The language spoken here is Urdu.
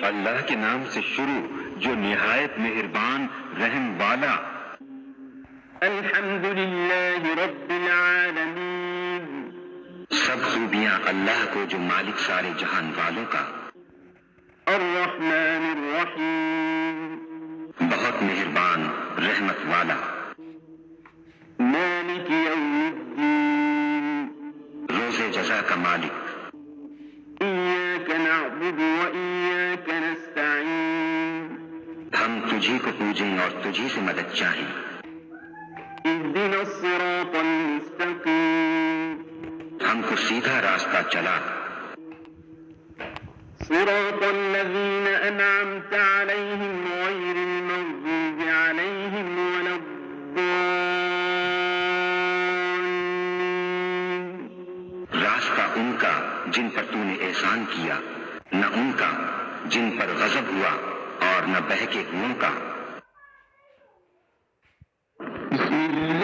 اللہ کے نام سے شروع جو نہایت مہربان رحم والا. الحمد للہ رب العالمین. سب خوبیاں اللہ کو جو مالک سارے جہان والوں کا. الرحمن الرحیم. بہت مہربان رحمت والا. مالک یوم الدین. روز جزا کا مالک. ایاک نعبد و ایاک نستعین. ہم تجھی کو پوجیں اور تجھی سے مدد چاہیں. اہدنا الصراط المستقیم. ہم کو سیدھا راستہ چلا. صراط الذین انعمت علیہم غیر المغضوب علیہم ولا الضالین. راستہ ان کا جن پر تو نے احسان کیا، نہ ان کا جن پر غضب ہوا اور نہ بہکے ہوئوں کا. بسم اللہ